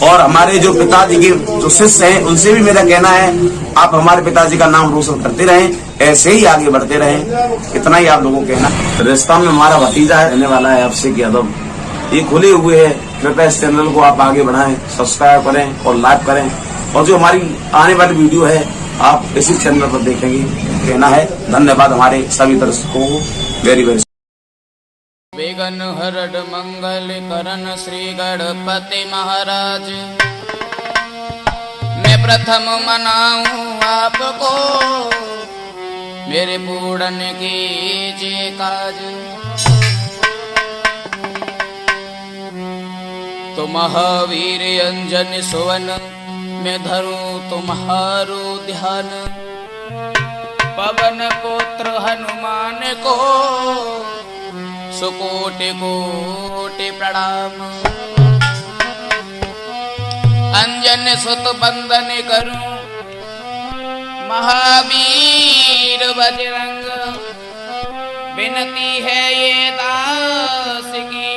और हमारे जो पिताजी के जो शिष्य हैं उनसे भी मेरा कहना है आप हमारे पिताजी का नाम रोशन करते रहें, ऐसे ही आगे बढ़ते रहें। इतना ही आप लोगों को कहना। राजस्थान में हमारा भतीजा है रहने वाला है अभिषेक यादव, ये खुले हुए है। कृपया इस चैनल को आप आगे बढ़ाएं, सब्सक्राइब करें और लाइक करें, और जो हमारी आने वाली वीडियो है आप इसी चैनल पर देखेंगे। कहना है धन्यवाद हमारे सभी दर्शकों को। वेरी वेरी विघ्न हरण मंगल करण श्री गणपति महाराज। मैं प्रथम मनाऊं आपको, मेरे पूर्ण कीजिए काज। तो महावीर अंजन सुवन, मैं धरूं तुम्हारो ध्यान। पवन पुत्र हनुमान को सुकोटि कोटि प्रणाम। अंजन सुत बंदन करूं, महावीर बजरंग। विनती है ये दास की,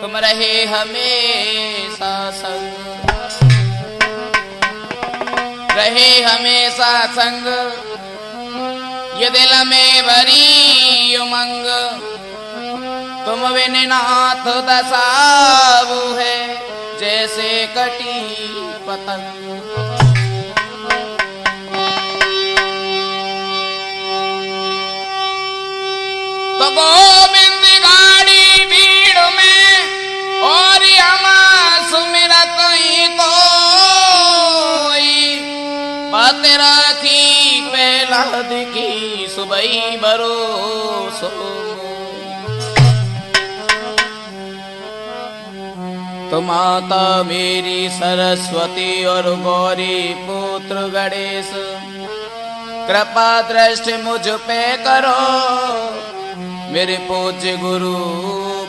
तुम रहे हमेशा संग, रहे हमेशा संग। ये दिल में भरी उमंग, तुम बिन नाथ दसाऊ है, जैसे कटी पतंग। तो गोविंद गाड़ी भीड़ में, और यमा सुमिरत ही कोई। बात राखी पहला दिखी, सुबह भरोसो। तो माता मेरी सरस्वती और गौरी पुत्र गणेश, कृपा दृष्टि मुझ पे करो, मेरे पूज्य गुरु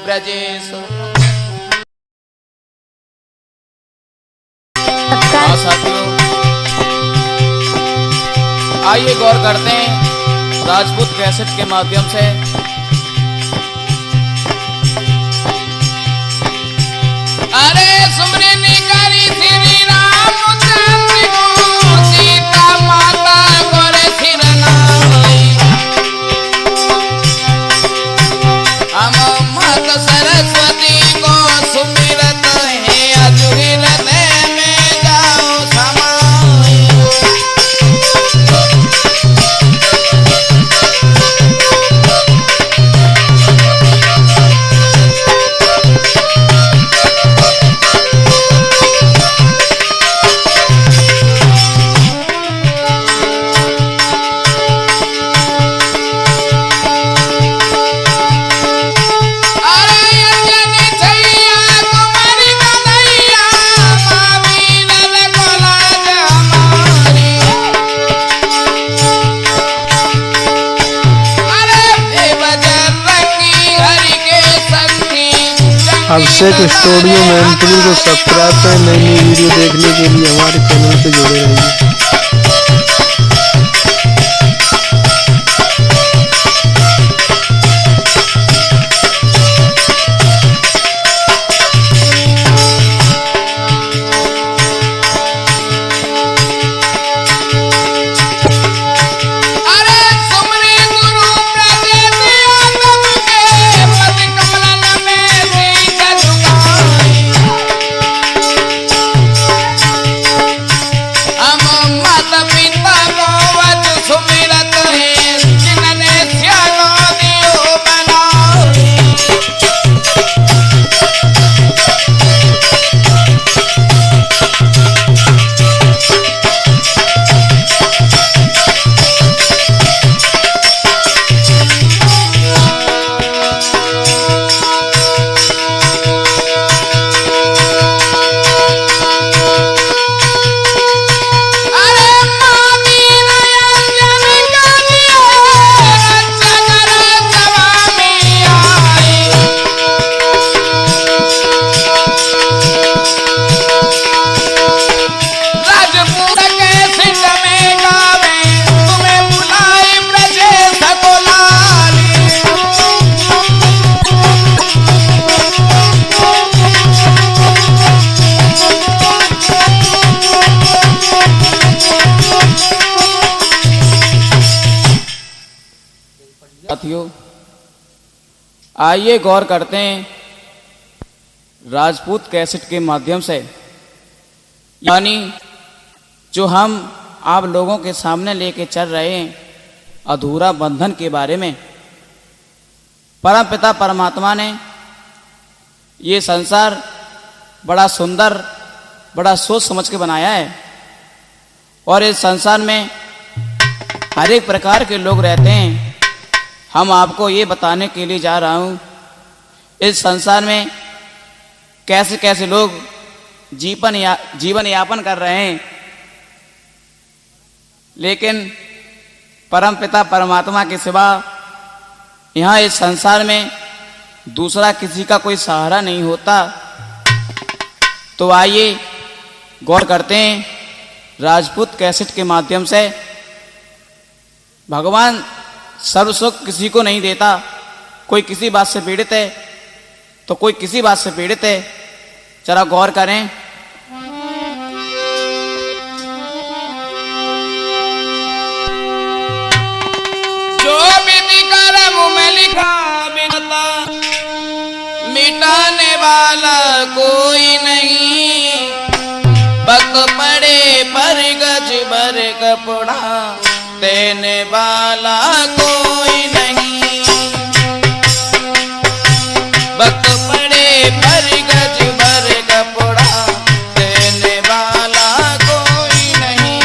ब्रजेश। साथियों आइए गौर करते हैं राजपूत कैसेट के माध्यम से। अरे सुमरे निकारी श्री रामचंद्र को, सीता माता गोरे सिरनाई। हम माता सरस्वती को सुमिरत है, अजुगिलत में जाओ समाई। अभिषेक स्टूडियो मेंटली को सब्सक्राइब करें। नई नई वीडियो देखने के लिए हमारे चैनल से जुड़े रहिए। साथियों, आइए गौर करते हैं राजपूत कैसेट के माध्यम से, यानी जो हम आप लोगों के सामने लेके चल रहे हैं अधूरा बंधन के बारे में। परमपिता परमात्मा ने ये संसार बड़ा सुंदर, बड़ा सोच समझ के बनाया है और इस संसार में हर एक प्रकार के लोग रहते हैं। हम आपको ये बताने के लिए जा रहा हूँ इस संसार में कैसे कैसे लोग जीवन यापन कर रहे हैं, लेकिन परमपिता परमात्मा के सिवा यहाँ इस संसार में दूसरा किसी का कोई सहारा नहीं होता। तो आइए गौर करते हैं राजपूत कैसेट के माध्यम से। भगवान सर्व सुख किसी को नहीं देता। कोई किसी बात से पीड़ित है तो कोई किसी बात से पीड़ित है। जरा गौर करें। जो विधि कर्म में लिखा बिनता मिटाने वाला कोई नहीं। बक पड़े पर गज भर कपड़ा देने वाला कोई नहीं। बक पड़े पर गज भर कपड़ा देने वाला कोई नहीं।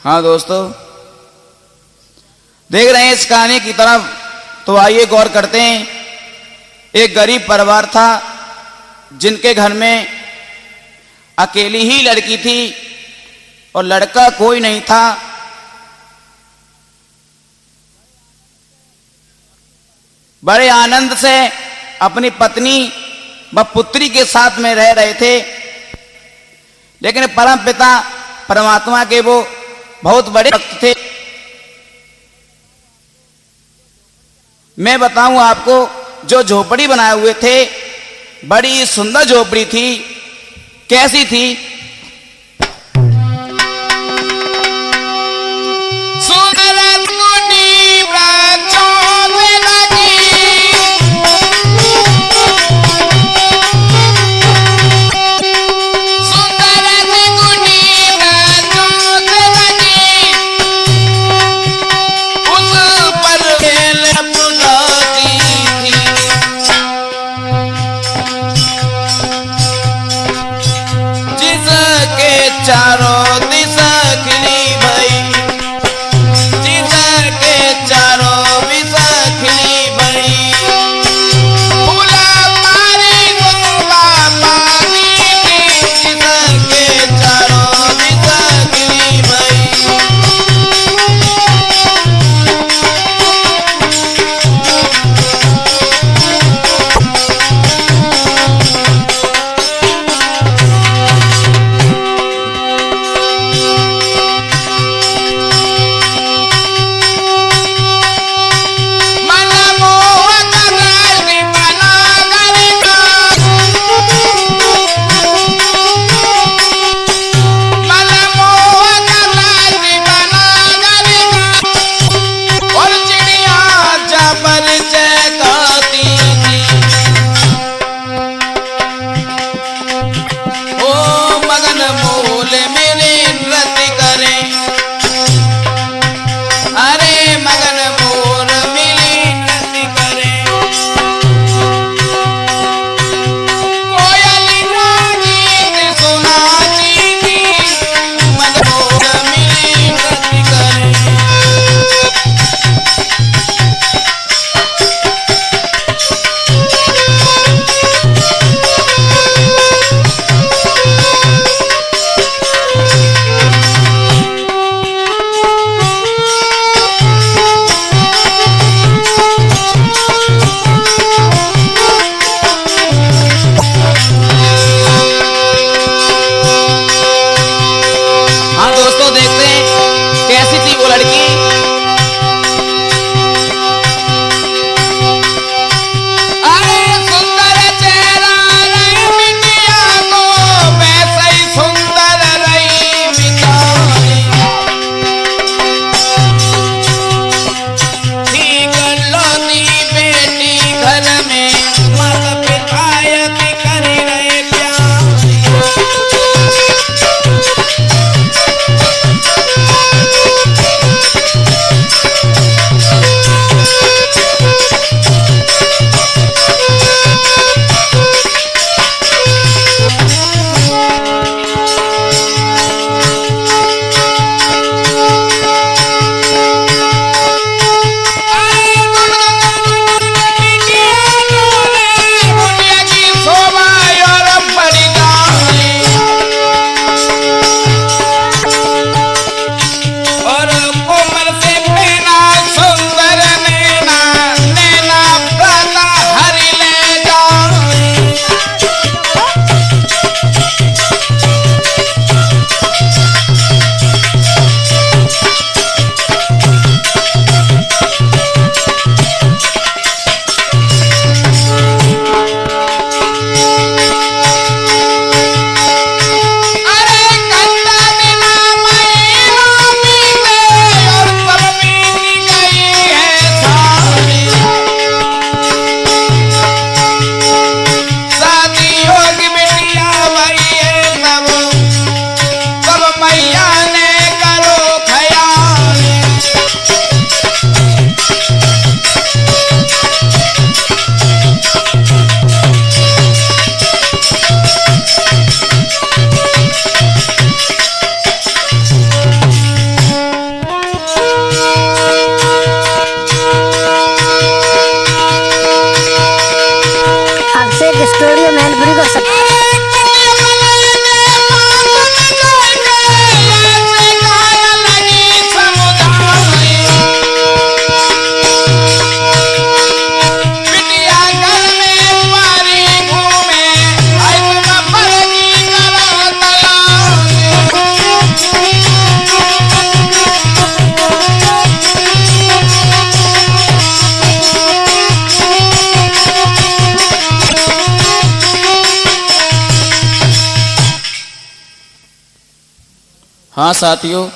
हाँ दोस्तों, देख रहे हैं इस कहानी की तरफ, तो आइए गौर करते हैं। एक गरीब परिवार था जिनके घर में अकेली ही लड़की थी और लड़का कोई नहीं था। बड़े आनंद से अपनी पत्नी व पुत्री के साथ में रह रहे थे, लेकिन परम पिता परमात्मा के वो बहुत बड़े भक्त थे। मैं बताऊं आपको, जो झोपड़ी बनाए हुए थे, बड़ी सुंदर झोपड़ी थी। कैसी थी? चारों दिशा खिली भई, जिसके चारों दिशा खिली भई, फूला मारी गोवा पानी की, जिसके चारों दिशा खिली भई। हाँ साथियों,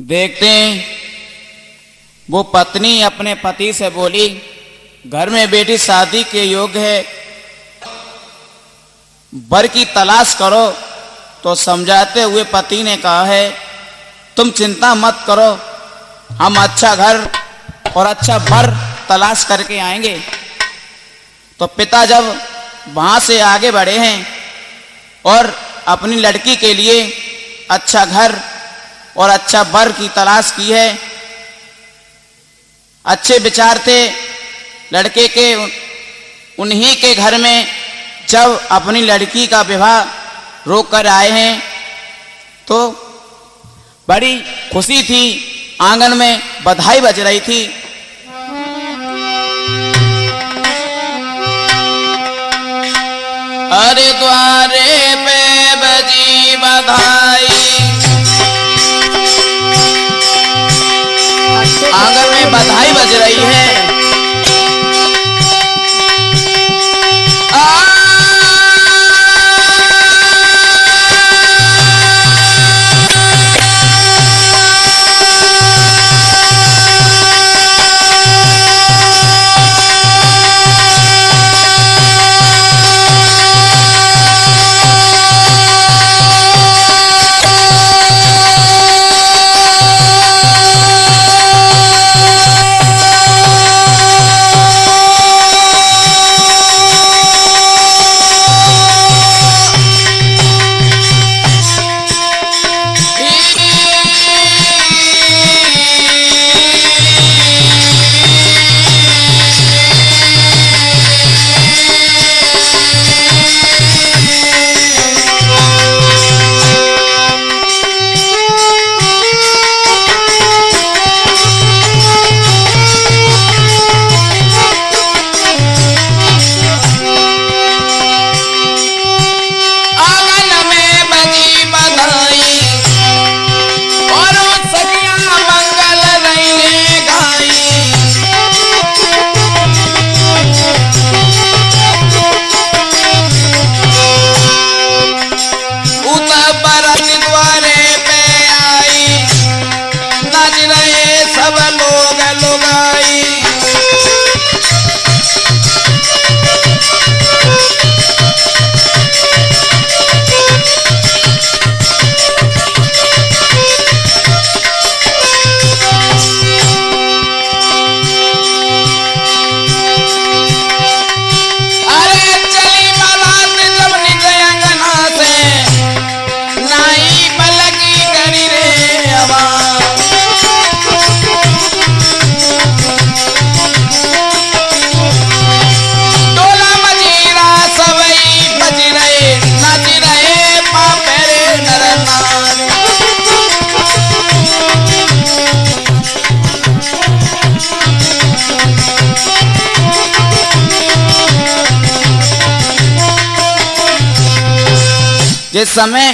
देखते हैं वो पत्नी अपने पति से बोली, घर में बेटी शादी के योग्य है, वर की तलाश करो। तो समझाते हुए पति ने कहा है, तुम चिंता मत करो, हम अच्छा घर और अच्छा वर तलाश करके आएंगे। तो पिता जब वहां से आगे बढ़े हैं और अपनी लड़की के लिए अच्छा घर और अच्छा वर की तलाश की है, अच्छे विचार थे लड़के के, उन्हीं के घर में जब अपनी लड़की का विवाह रोक कर आए हैं तो बड़ी खुशी थी, आंगन में बधाई बज रही थी। अरे द्वारे पे बजी बधाई, आंगन में बधाई बज रही है। जिस समय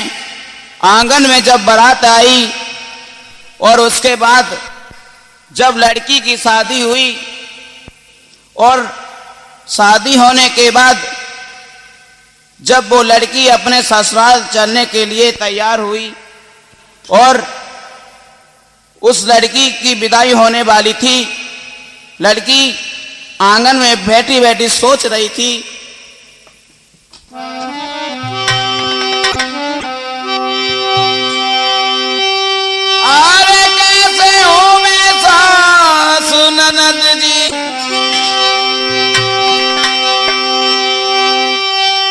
आंगन में जब बारात आई और उसके बाद जब लड़की की शादी हुई और शादी होने के बाद जब वो लड़की अपने ससुराल चलने के लिए तैयार हुई और उस लड़की की विदाई होने वाली थी, लड़की आंगन में बैठी बैठी सोच रही थी, अरे कैसे हूँ मैं सासु ननद जी,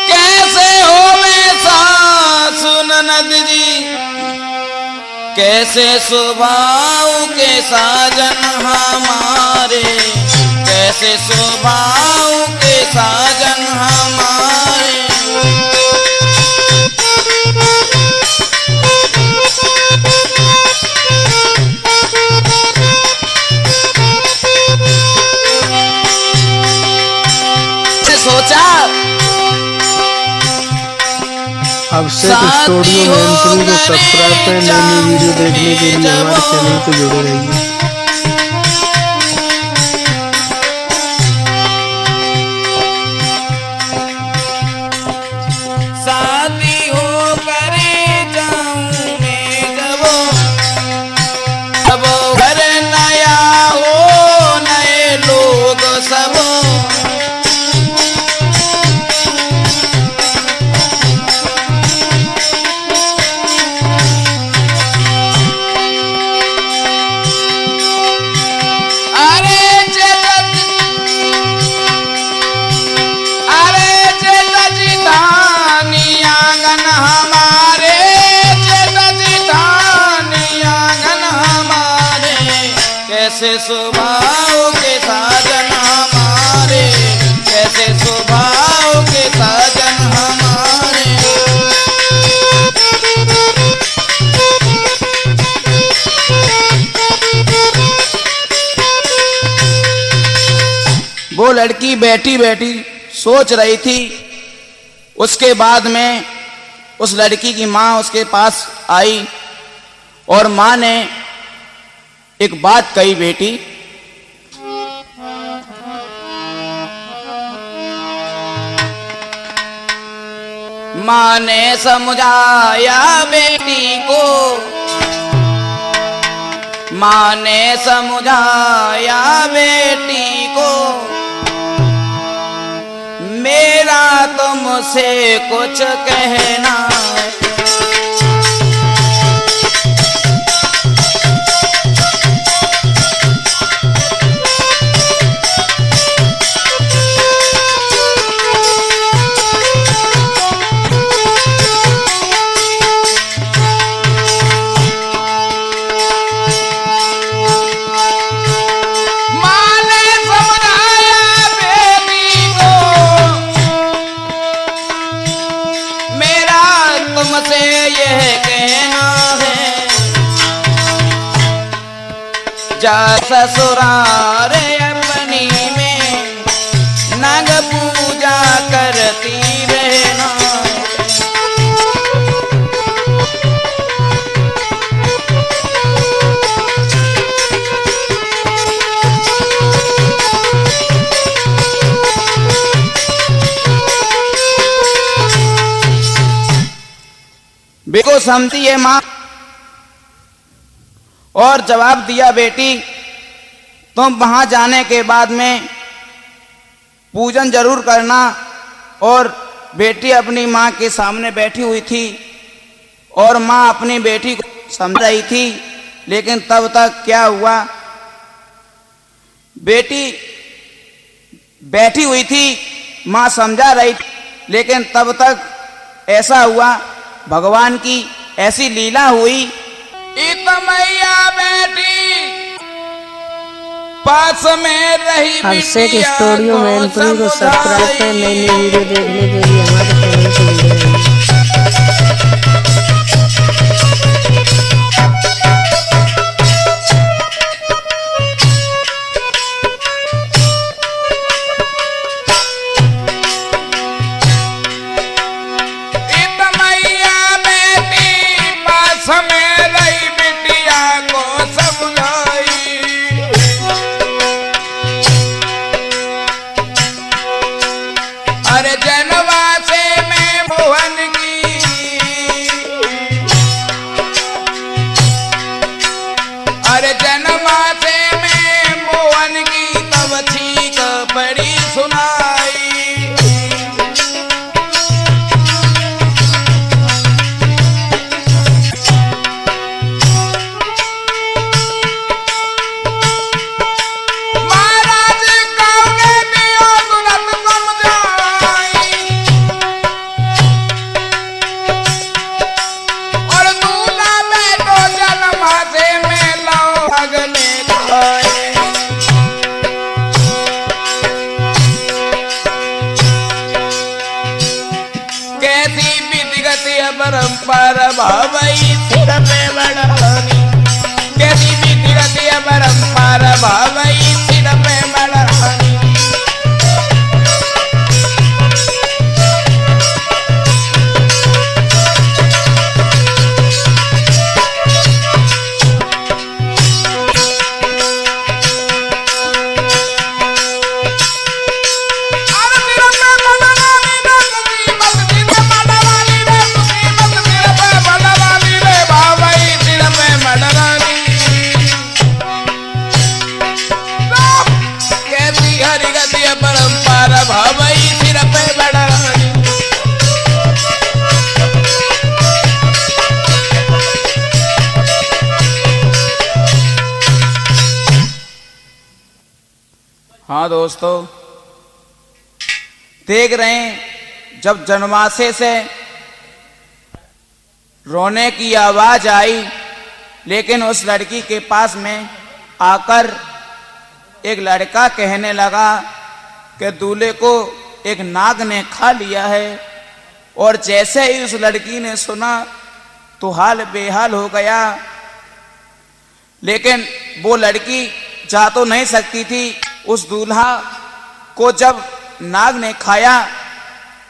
कैसे हूँ मैं सासु ननद जी, कैसे स्वभाव के साजन हमारे, कैसे स्वभाव के साजन हमारे। सोचा अभिषेक स्टूडियो मैनपुरी को सब्सक्राइब करें, नई नई वीडियो देखने के लिए हमारे चैनल को जुड़े रहिए। शादी हो करे जाऊं मैं कैसे स्वभाव के साजन हमारे, कैसे स्वभाव के साजन हमारे। वो लड़की बैठी बैठी सोच रही थी। उसके बाद में उस लड़की की माँ उसके पास आई और माँ ने एक बात कही, बेटी माँ ने समझाया बेटी को, माँ ने समझाया बेटी को, मेरा तुमसे कुछ कहना है। तुमसे यह कहना है, जा ससुराल अपनी में नाग पूजा करती रहना। बेको समझती है माँ और जवाब दिया, बेटी तुम वहां जाने के बाद में पूजन जरूर करना। और बेटी अपनी माँ के सामने बैठी हुई थी और माँ अपनी बेटी को समझ रही थी, लेकिन तब तक क्या हुआ, बेटी बैठी हुई थी, माँ समझा रही थी, लेकिन तब तक ऐसा हुआ, भगवान की ऐसी लीला हुई। मैया बेटी पास में रही, हर्षेक स्टूडियो मैनपुरी को सब्सक्राइब करें नई नई वीडियो देखने के लिए हमारे चैनल को जुड़े रहें। परंपर भावई सिर पे बढ़ानी, कैसी बीती गति परंपर भावई सिर पे बढ़ानी। हाँ दोस्तों, देख रहे हैं जब जनमासे से रोने की आवाज आई, लेकिन उस लड़की के पास में आकर एक लड़का कहने लगा कि दूल्हे को एक नाग ने खा लिया है। और जैसे ही उस लड़की ने सुना तो हाल बेहाल हो गया। लेकिन वो लड़की जा तो नहीं सकती थी। उस दूल्हा को जब नाग ने खाया,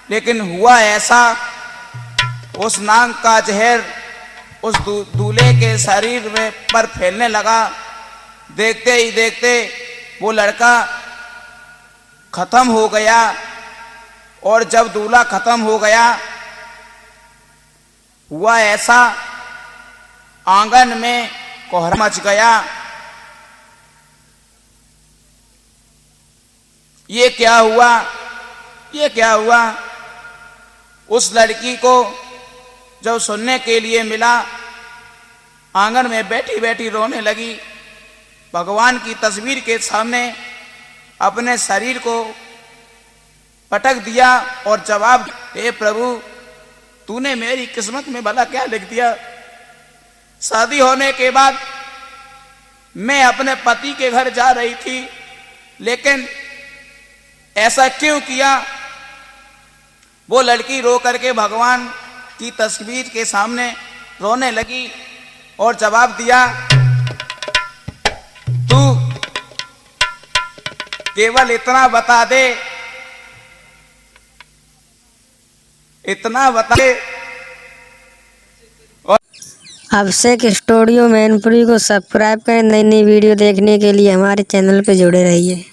लेकिन हुआ ऐसा, उस नाग का जहर उस दूल्हे के शरीर में पर फैलने लगा। देखते ही देखते वो लड़का खत्म हो गया। और जब दूल्हा खत्म हो गया, हुआ ऐसा, आंगन में कोहरा मच गया। ये क्या हुआ, ये क्या हुआ? उस लड़की को जब सुनने के लिए मिला, आंगन में बैठी बैठी रोने लगी। भगवान की तस्वीर के सामने अपने शरीर को पटक दिया और जवाब, हे प्रभु, तूने मेरी किस्मत में भला क्या लिख दिया? शादी होने के बाद मैं अपने पति के घर जा रही थी, लेकिन ऐसा क्यों किया? वो लड़की रो करके भगवान की तस्वीर के सामने रोने लगी और जवाब दिया, तू केवल इतना बता दे, इतना बता दे। अभिषेक स्टूडियो मैनपुरी को सब्सक्राइब करें। नई नई वीडियो देखने के लिए हमारे चैनल पर जुड़े रहिए।